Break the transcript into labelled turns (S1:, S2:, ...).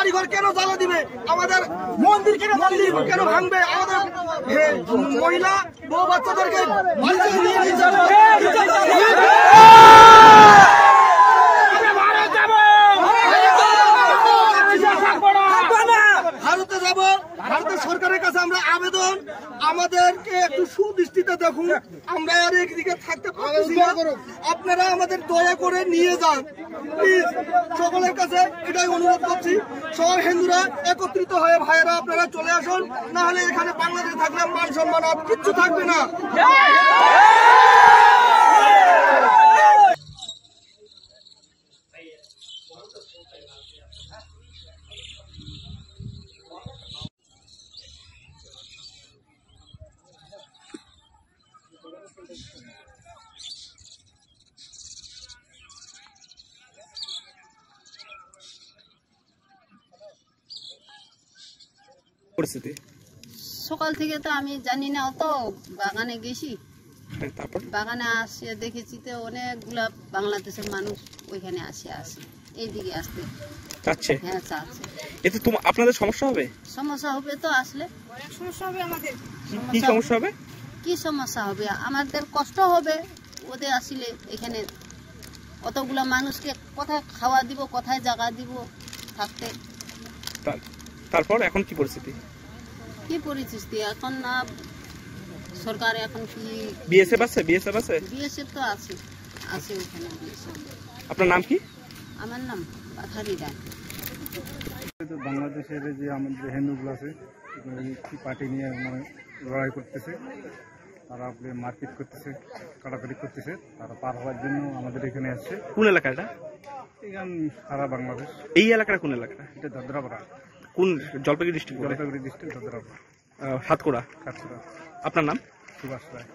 S1: বাড়িঘর কেন জ্বালা দিবে, আমাদের মন্দির কেন ভাঙবে, আমাদের মহিলা বউ বাচ্চাদেরকে ভারতে যাব। ভারতের সরকারের কাছে আমরা আবেদন, আমাদেরকে একটু সুদৃষ্টিতে দেখুন, আমরা আর একদিকে থাকতে পারছি না, আপনারা আমাদের দয়া করে নিয়ে যান প্লিজ। সকলের কাছে এটাই অনুরোধ করছি, সব হিন্দুরা একত্রিত হয়ে ভাইয়েরা আপনারা চলে আসুন, না হলে এখানে বাংলাদেশে থাকলে মান সম্মান আর কিচ্ছু থাকবে না।
S2: পরিস্থিতি
S3: সকাল থেকে তো আমি জানি না, অত বাগানে গেছি,
S2: তারপর
S3: বাগানে আসিয়া দেখেছি তো অনেকগুলা বাংলাদেশের মানুষ ওইখানে আসে এইদিকে আসতে
S2: চাচ্ছে।
S3: হ্যাঁ চাচ্ছে।
S2: এতে আপনাদের সমস্যা হবে?
S3: সমস্যা হবে তো, আসলে
S4: সমস্যা হবে আমাদের।
S2: কি সমস্যা হবে?
S3: কি সমস্যা হবে, আমাদের কষ্ট হবে ওদের আসলে। এখানে অতগুলা মানুষকে কোথায় খাওয়া দিব, কোথায় জায়গা দিব থাকতে।
S2: তারপর এখন কি পরিস্থিতি?
S3: কি পরিস্থিতি এখন না, সরকার এখন কি
S2: বিএসএফ আছে?
S3: বিএসএফ তো আছে ওখানে বিএসএফ।
S2: আপনার নাম কি?
S3: আমার নাম পাথারি রায়।
S5: বাংলাদেশের যে আমাদের হিন্দুগুলো আছে পার্টি নিয়ে মানে লড়াই করতেছে, তারা আপনি মারপিট করতেছে, কাটাকাটি করতেছে, তারা পার হওয়ার জন্য আমাদের এখানে আসছে।
S2: কোন এলাকাটা?
S5: এখান সারা বাংলাদেশ।
S2: এই এলাকাটা কোন এলাকাটা?
S5: এটা দাদরাপাড়া।
S2: কোন জলপাইগুড়ি ডিস্ট্রিক্ট?
S5: জলপাইগুড়ি ডিস্ট্রিক্ট দাদরাপাড়া,
S2: সাতকুড়া।
S5: কাছড়া।
S2: আপনার নাম?
S5: সুভাষ রায়।